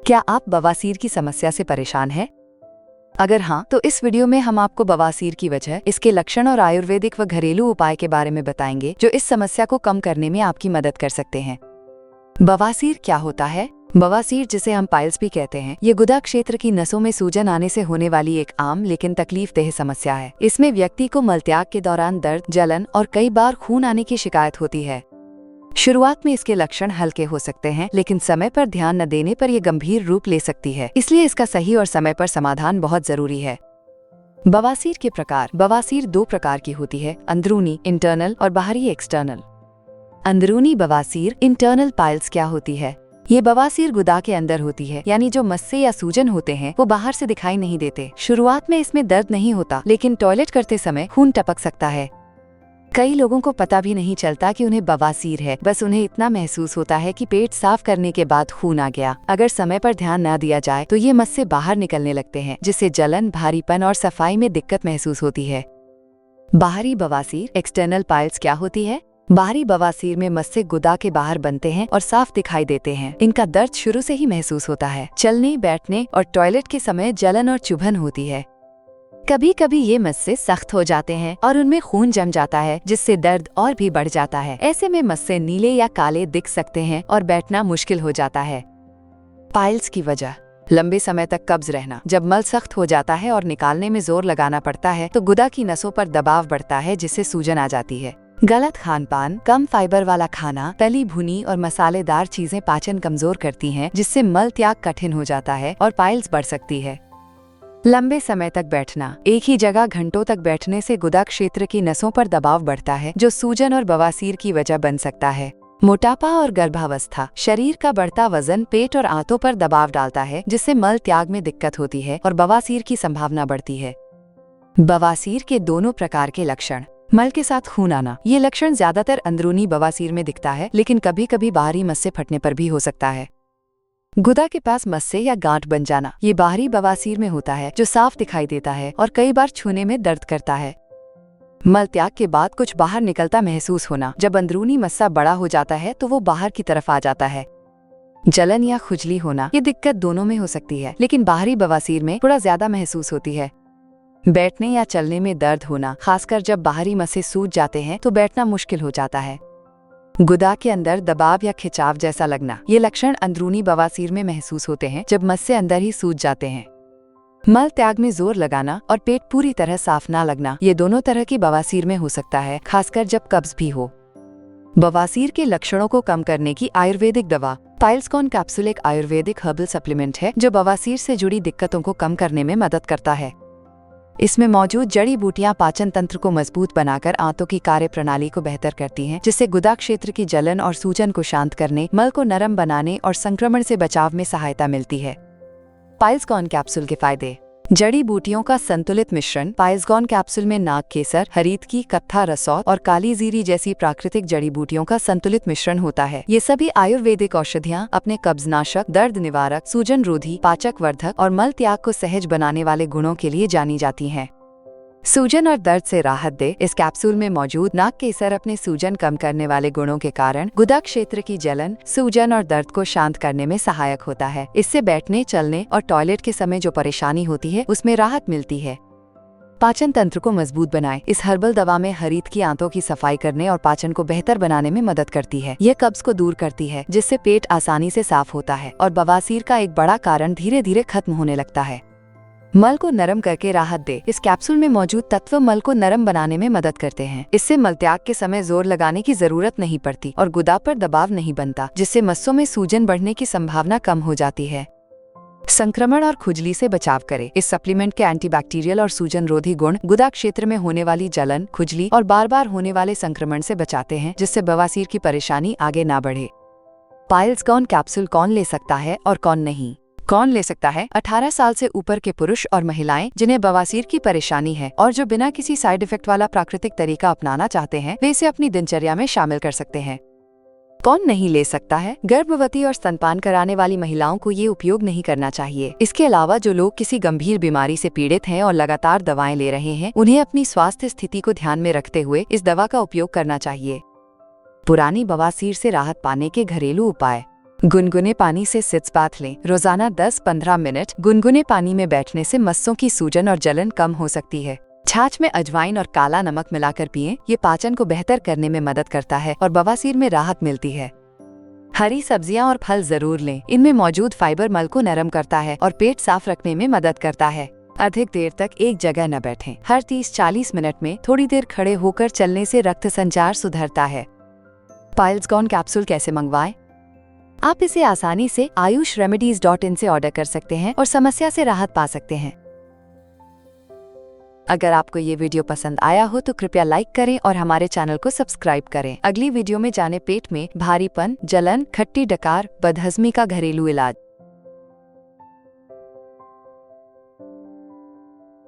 क्या आप बवासीर की समस्या से परेशान हैं? अगर हाँ, तो इस वीडियो में हम आपको बवासीर की वजह, इसके लक्षण और आयुर्वेदिक व घरेलू उपाय के बारे में बताएंगे जो इस समस्या को कम करने में आपकी मदद कर सकते हैं। बवासीर क्या होता है? बवासीर, जिसे हम पाइल्स भी कहते हैं, ये गुदा क्षेत्र की नसों में सूजन आने से होने वाली एक आम लेकिन तकलीफदेह समस्या है। इसमें व्यक्ति को मलत्याग के दौरान दर्द, जलन और कई बार खून आने की शिकायत होती है। शुरुआत में इसके लक्षण हल्के हो सकते हैं, लेकिन समय पर ध्यान न देने पर यह गंभीर रूप ले सकती है। इसलिए इसका सही और समय पर समाधान बहुत जरूरी है। बवासीर के प्रकार। बवासीर दो प्रकार की होती है, अंदरूनी इंटरनल और बाहरी एक्सटर्नल। अंदरूनी बवासीर इंटरनल पाइल्स क्या होती है? ये बवासीर गुदा के अंदर होती है, यानी जो मस्से या सूजन होते हैं वो बाहर से दिखाई नहीं देते। शुरुआत में इसमें दर्द नहीं होता, लेकिन टॉयलेट करते समय खून टपक सकता है। कई लोगों को पता भी नहीं चलता कि उन्हें बवासीर है, बस उन्हें इतना महसूस होता है कि पेट साफ करने के बाद खून आ गया। अगर समय पर ध्यान न दिया जाए तो ये मस्से बाहर निकलने लगते हैं, जिससे जलन, भारीपन और सफाई में दिक्कत महसूस होती है। बाहरी बवासीर एक्सटर्नल पाइल्स क्या होती है? बाहरी बवासीर में मस्से गुदा के बाहर बनते हैं और साफ दिखाई देते हैं। इनका दर्द शुरू से ही महसूस होता है। चलने, बैठने और टॉयलेट के समय जलन और चुभन होती है। कभी कभी ये मस्से सख्त हो जाते हैं और उनमें खून जम जाता है, जिससे दर्द और भी बढ़ जाता है। ऐसे में मस्से नीले या काले दिख सकते हैं और बैठना मुश्किल हो जाता है। पाइल्स की वजह। लंबे समय तक कब्ज रहना। जब मल सख्त हो जाता है और निकालने में जोर लगाना पड़ता है तो गुदा की नसों पर दबाव बढ़ता है, जिससे सूजन आ जाती है। गलत खान पान, कम फाइबर वाला खाना, तली भुनी और मसालेदार चीजें पाचन कमजोर करती हैं, जिससे मल त्याग कठिन हो जाता है और पाइल्स बढ़ सकती है। लंबे समय तक बैठना। एक ही जगह घंटों तक बैठने से गुदा क्षेत्र की नसों पर दबाव बढ़ता है, जो सूजन और बवासीर की वजह बन सकता है। मोटापा और गर्भावस्था। शरीर का बढ़ता वजन पेट और आंतों पर दबाव डालता है, जिससे मल त्याग में दिक्कत होती है और बवासीर की संभावना बढ़ती है। बवासीर के दोनों प्रकार के लक्षण। मल के साथ खून आना। ये लक्षण ज्यादातर अंदरूनी बवासीर में दिखता है, लेकिन कभी कभी बाहरी मस्से फटने पर भी हो सकता है। गुदा के पास मस्से या गांठ बन जाना। ये बाहरी बवासीर में होता है, जो साफ दिखाई देता है और कई बार छूने में दर्द करता है। मल त्याग के बाद कुछ बाहर निकलता महसूस होना। जब अंदरूनी मस्सा बड़ा हो जाता है तो वो बाहर की तरफ आ जाता है। जलन या खुजली होना। ये दिक्कत दोनों में हो सकती है, लेकिन बाहरी बवासीर में थोड़ा ज्यादा महसूस होती है। बैठने या चलने में दर्द होना, खासकर जब बाहरी मस्से सूज जाते हैं तो बैठना मुश्किल हो जाता है। गुदा के अंदर दबाव या खिंचाव जैसा लगना। ये लक्षण अंदरूनी बवासीर में महसूस होते हैं, जब मस्से अंदर ही सूज जाते हैं। मल त्याग में जोर लगाना और पेट पूरी तरह साफ ना लगना। ये दोनों तरह की बवासीर में हो सकता है, खासकर जब कब्ज भी हो। बवासीर के लक्षणों को कम करने की आयुर्वेदिक दवा। पाइल्सकॉन कैप्सूल एक आयुर्वेदिक हर्बल सप्लीमेंट है जो बवासीर से जुड़ी दिक्कतों को कम करने में मदद करता है। इसमें मौजूद जड़ी बूटियां पाचन तंत्र को मजबूत बनाकर आंतों की कार्य प्रणाली को बेहतर करती हैं, जिससे गुदा क्षेत्र की जलन और सूजन को शांत करने, मल को नरम बनाने और संक्रमण से बचाव में सहायता मिलती है। पाइल्सकॉन कैप्सूल के फायदे। जड़ी बूटियों का संतुलित मिश्रण। पाइल्सकॉन कैप्सूल में नाग केसर, हरीत की, कत्था रसौत और काली जीरी जैसी प्राकृतिक जड़ी बूटियों का संतुलित मिश्रण होता है। ये सभी आयुर्वेदिक औषधियाँ अपने कब्जनाशक, दर्द निवारक, सूजन रोधी, पाचक वर्धक और मल त्याग को सहज बनाने वाले गुणों के लिए जानी जाती हैं। सूजन और दर्द से राहत दे। इस कैप्सूल में मौजूद नाग केसर अपने सूजन कम करने वाले गुणों के कारण गुदा क्षेत्र की जलन, सूजन और दर्द को शांत करने में सहायक होता है। इससे बैठने, चलने और टॉयलेट के समय जो परेशानी होती है उसमें राहत मिलती है। पाचन तंत्र को मजबूत बनाए। इस हर्बल दवा में हरीत की आंतों की सफाई करने और पाचन को बेहतर बनाने में मदद करती है। यह कब्ज को दूर करती है, जिससे पेट आसानी से साफ होता है और बवासीर का एक बड़ा कारण धीरे धीरे खत्म होने लगता है। मल को नरम करके राहत दे। इस कैप्सूल में मौजूद तत्व मल को नरम बनाने में मदद करते हैं। इससे मल त्याग के समय जोर लगाने की जरूरत नहीं पड़ती और गुदा पर दबाव नहीं बनता, जिससे मस्सों में सूजन बढ़ने की संभावना कम हो जाती है। संक्रमण और खुजली से बचाव करे। इस सप्लीमेंट के एंटीबैक्टीरियल और सूजन रोधी गुण गुदा क्षेत्र में होने वाली जलन, खुजली और बार बार होने वाले संक्रमण से बचाते हैं, जिससे बवासीर की परेशानी आगे ना बढ़े। पाइल्सकॉन कैप्सूल कौन ले सकता है और कौन नहीं? कौन ले सकता है? 18 साल से ऊपर के पुरुष और महिलाएं जिन्हें बवासीर की परेशानी है और जो बिना किसी साइड इफेक्ट वाला प्राकृतिक तरीका अपनाना चाहते हैं, वे इसे अपनी दिनचर्या में शामिल कर सकते हैं। कौन नहीं ले सकता है? गर्भवती और स्तनपान कराने वाली महिलाओं को ये उपयोग नहीं करना चाहिए। इसके अलावा जो लोग किसी गंभीर बीमारी से पीड़ित हैं और लगातार दवाएं ले रहे हैं, उन्हें अपनी स्वास्थ्य स्थिति को ध्यान में रखते हुए इस दवा का उपयोग करना चाहिए। पुरानी बवासीर से राहत पाने के घरेलू उपाय। गुनगुने पानी से सिट्स बाथ लें। रोजाना 10-15 मिनट गुनगुने पानी में बैठने से मस्सों की सूजन और जलन कम हो सकती है। छाछ में अजवाइन और काला नमक मिलाकर पिएं। ये पाचन को बेहतर करने में मदद करता है और बवासीर में राहत मिलती है। हरी सब्जियां और फल जरूर लें। इनमें मौजूद फाइबर मल को नरम करता है और पेट साफ रखने में मदद करता है। अधिक देर तक एक जगह न बैठें। हर 30-40 मिनट में थोड़ी देर खड़े होकर चलने से रक्त संचार सुधरता है। पाइल्स गॉन कैप्सूल कैसे मंगवाएं? आप इसे आसानी से ayushremedies.in से ऑर्डर कर सकते हैं और समस्या से राहत पा सकते हैं। अगर आपको ये वीडियो पसंद आया हो तो कृपया लाइक करें और हमारे चैनल को सब्सक्राइब करें। अगली वीडियो में जाने पेट में भारीपन, जलन, खट्टी डकार, बदहजमी का घरेलू इलाज।